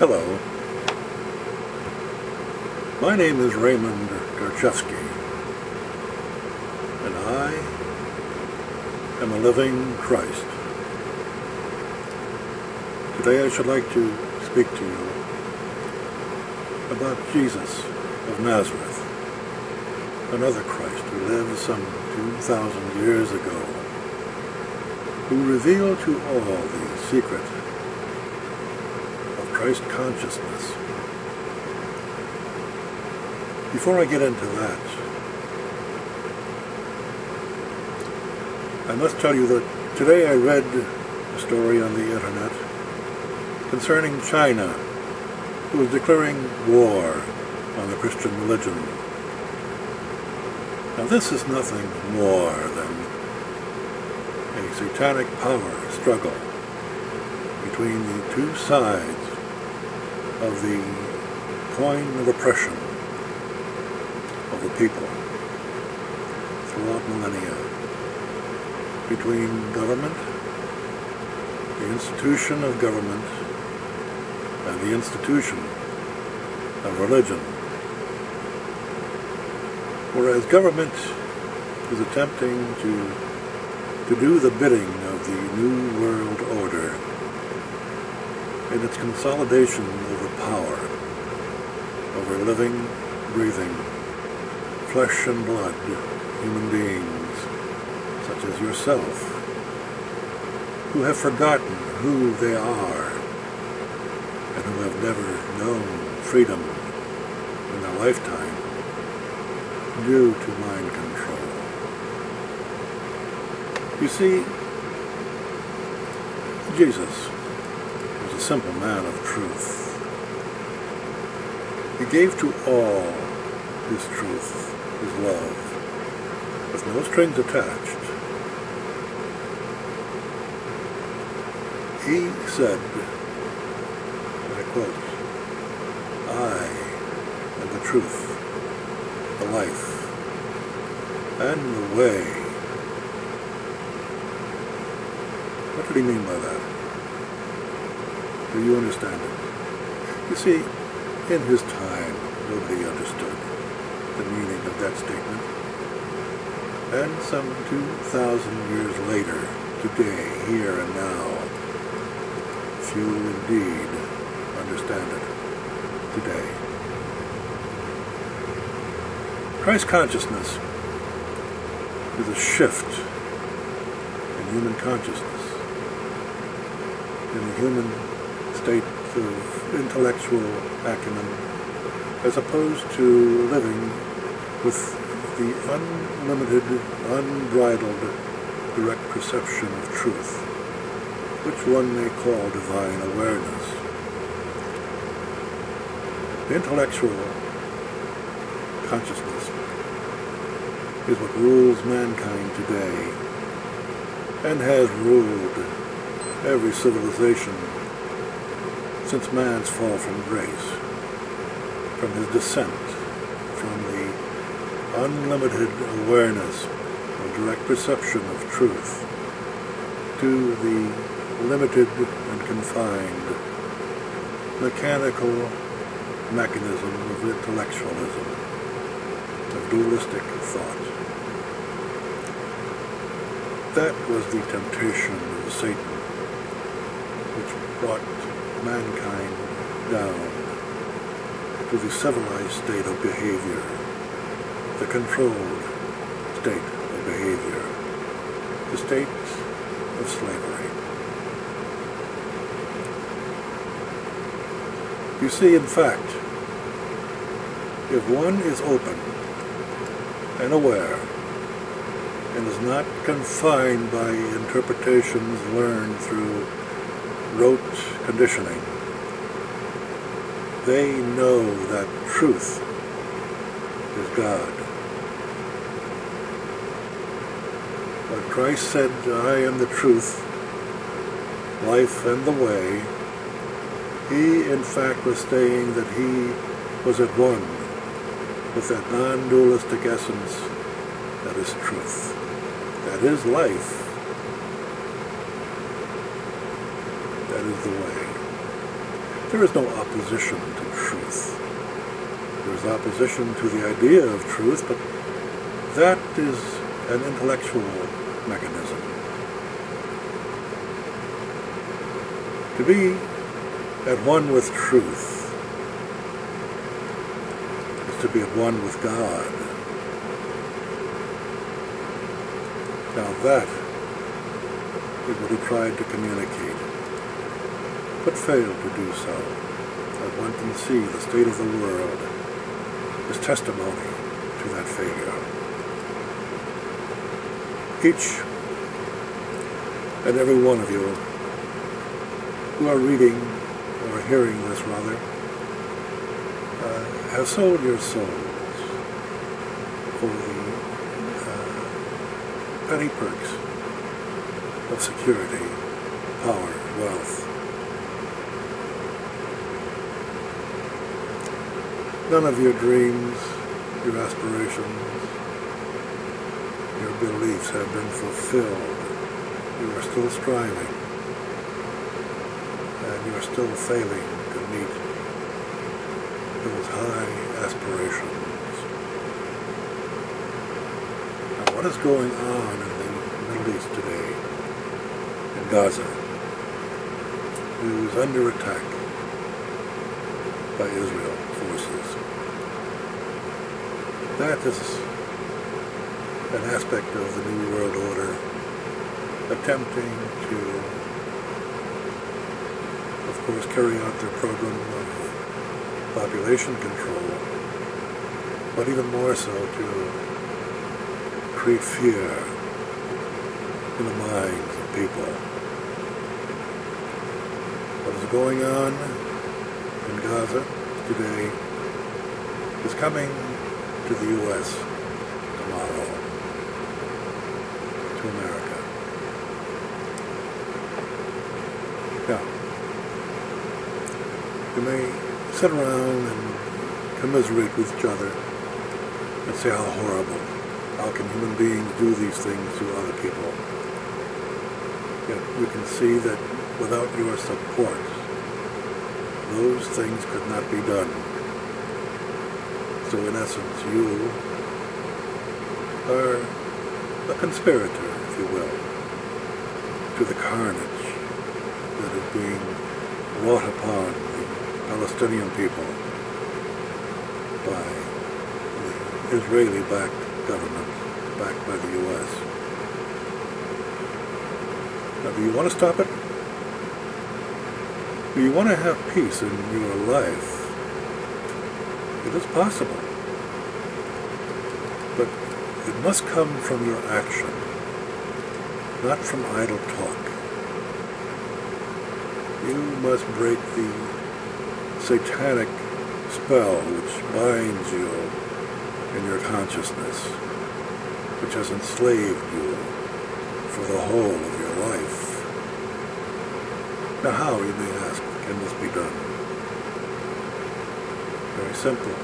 Hello, my name is Raymond Garchevsky, and I am a living Christ. Today I should like to speak to you about Jesus of Nazareth, another Christ who lived some 2,000 years ago, who revealed to all the secret of Christ consciousness. Before I get into that, I must tell you that today I read a story on the internet concerning China, who is declaring war on the Christian religion. Now this is nothing more than a satanic power struggle between the two sides of the coin of oppression of the people throughout millennia, between government, the institution of government, and the institution of religion. Whereas government is attempting to do the bidding of the New World Order in its consolidation over power, over living, breathing, flesh and blood human beings, such as yourself, who have forgotten who they are and who have never known freedom in their lifetime due to mind control. You see, Jesus was a simple man of truth. He gave to all his truth, his love, with no strings attached. He said, and I quote, "I am the truth, the life, and the way." What did he mean by that? Do you understand it? You see, in his time, nobody understood the meaning of that statement. And some 2,000 years later, today, here and now, few indeed understand it today. Christ consciousness is a shift in human consciousness, in the human state of intellectual acumen, as opposed to living with the unlimited, unbridled, direct perception of truth, which one may call divine awareness. The intellectual consciousness is what rules mankind today, and has ruled every civilization since man's fall from grace, from his descent from the unlimited awareness of direct perception of truth to the limited and confined mechanical mechanism of intellectualism, of dualistic thought. That was the temptation of Satan, which brought mankind down to the civilized state of behavior, the controlled state of behavior, the state of slavery. You see, in fact, if one is open and aware and is not confined by interpretations learned through rote conditioning, they know that truth is God. When Christ said, "I am the truth, life, and the way," he in fact was saying that he was at one with that non-dualistic essence that is truth, that is life, that is the way. There is no opposition to truth. There is opposition to the idea of truth, but that is an intellectual mechanism. To be at one with truth is to be at one with God. Now that is what he tried to communicate, but failed to do so. As one can see, the state of the world is testimony to that failure. Each and every one of you who are reading, or hearing this rather, have sold your souls for the petty perks of security, power, wealth. None of your dreams, your aspirations, your beliefs have been fulfilled. You are still striving, and you are still failing to meet those high aspirations. Now, what is going on in the Middle East today, in Gaza, who is under attack by Israel forces? That is an aspect of the New World Order attempting to, of course, carry out their program of population control, but even more so to create fear in the minds of people. What is going on in Gaza today is coming to the U.S. tomorrow, to America. Now, you may sit around and commiserate with each other and say how horrible, how can human beings do these things to other people? Yet you can see that without your support, those things could not be done. So in essence, you are a conspirator, if you will, to the carnage that is being wrought upon the Palestinian people by the Israeli-backed government, backed by the U.S. Now, do you want to stop it? Do you want to have peace in your life? It is possible, but it must come from your action, not from idle talk. You must break the satanic spell which binds you in your consciousness, which has enslaved you for the whole of your life. Now how, you may ask, can this be done? Very simple.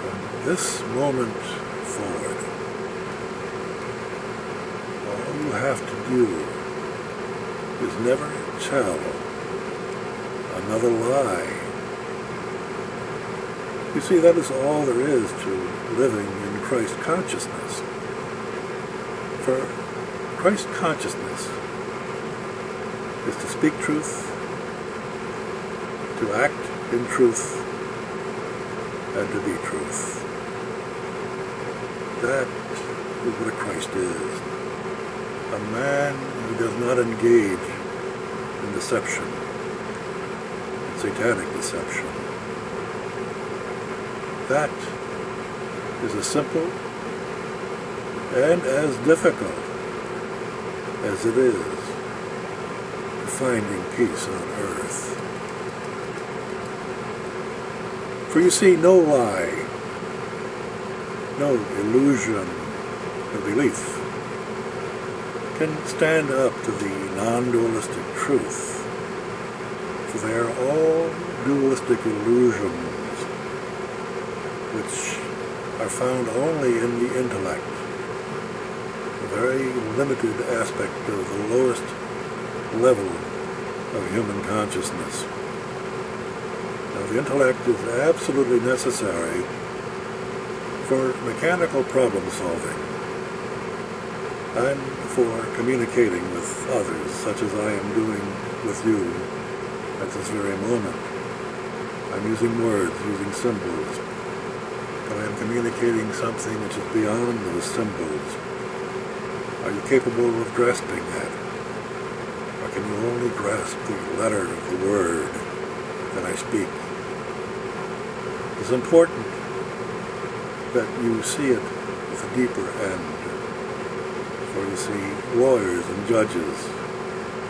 From this moment forward, all you have to do is never tell another lie. You see, that is all there is to living in Christ consciousness. For Christ consciousness is to speak truth, to act in truth, and to be truth. That is what a Christ is. A man who does not engage in deception, satanic deception. That is as simple and as difficult as it is to finding peace on earth. For you see, no lie, no illusion of belief can stand up to the non-dualistic truth, for they are all dualistic illusions which are found only in the intellect, a very limited aspect of the lowest level of human consciousness. Now, the intellect is absolutely necessary for mechanical problem solving and for communicating with others, such as I am doing with you at this very moment. I'm using words, using symbols, but I am communicating something which is beyond those symbols. Are you capable of grasping that? Or can you only grasp the letter of the word that I speak? It's important that you see it with a deeper end. For you see lawyers and judges,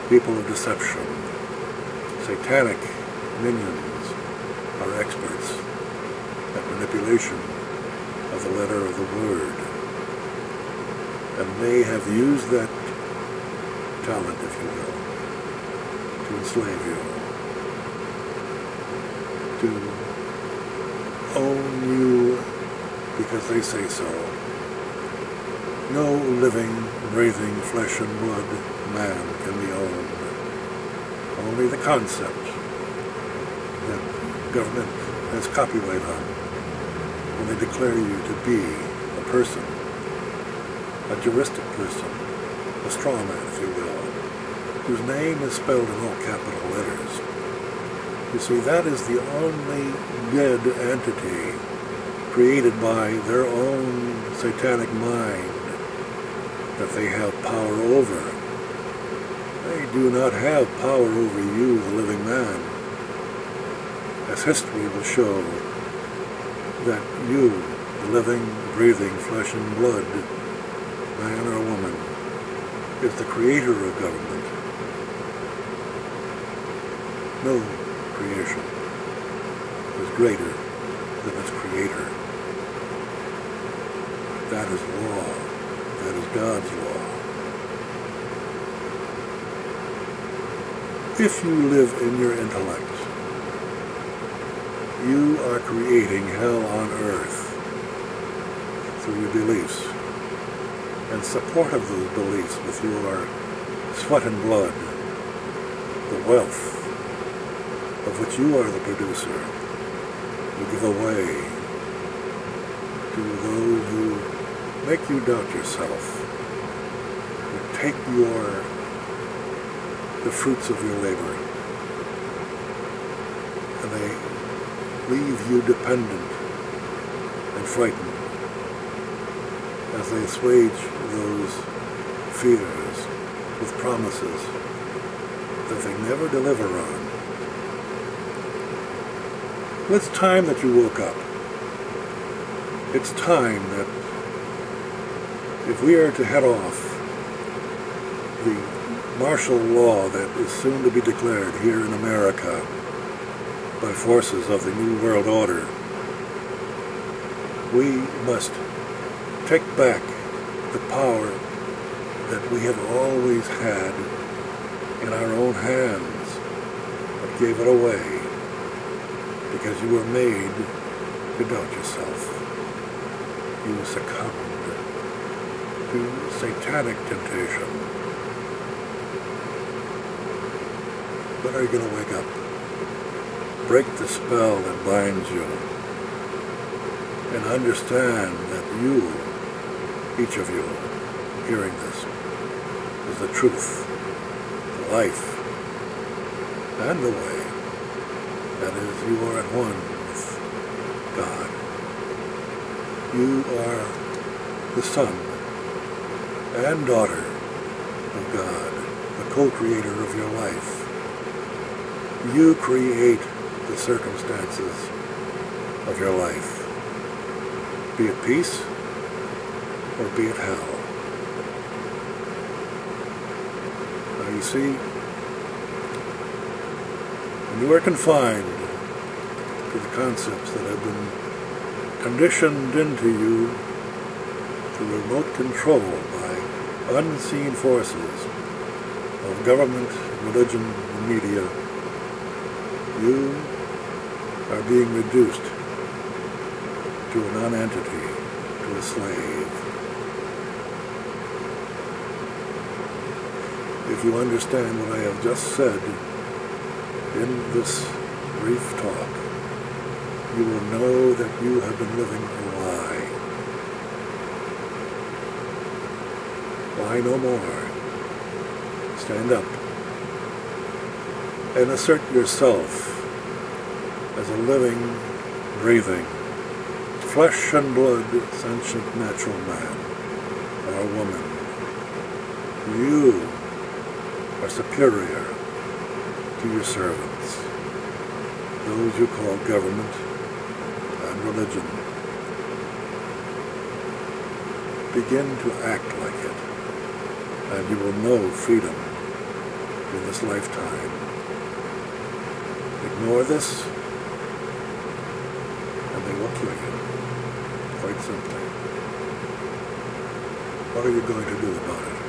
people of deception, satanic minions are experts at manipulation of the letter of the word. And they have used that talent, if you will, to enslave you, to own you because they say so. No living, breathing, flesh and blood man can be owned. Only the concept that government has copyright on when they declare you to be a person, a juristic person, a straw man, if you will, whose name is spelled in all capital letters. You see, that is the only dead entity created by their own satanic mind that they have power over. They do not have power over you, the living man, as history will show that you, the living, breathing, flesh and blood, man or woman, is the creator of government. No creation is greater than its creator. That is law. That is God's law. If you live in your intellect, you are creating hell on earth through your beliefs, and support of those beliefs with your sweat and blood, the wealth of which you are the producer, you give away to those who make you doubt yourself, who take the fruits of your labor, and they leave you dependent and frightened as they assuage those fears with promises that they never deliver on. Well, it's time that you woke up. It's time that if we are to head off the martial law that is soon to be declared here in America by forces of the New World Order, we must take back the power that we have always had in our own hands, but gave it away because you were made to doubt yourself. You succumbed to satanic temptation. When are you going to wake up? Break the spell that binds you and understand that you, each of you hearing this, is the truth, the life, and the way. That is, you are at one with God. You are the son and daughter of God, the co-creator of your life. You create the circumstances of your life, be it peace or be it hell. Now you see, when you are confined to the concepts that have been conditioned into you through remote control by unseen forces of government, religion, and media, you are being reduced to a non-entity, to a slave. If you understand what I have just said, In this brief talk, you will know that you have been living a lie. Lie no more. Stand up and assert yourself as a living, breathing, flesh and blood, sentient natural man or woman. You are superior to your servants, those you call government and religion. Begin to act like it, and you will know freedom in this lifetime. Ignore this, and they will kill you, quite simply. What are you going to do about it?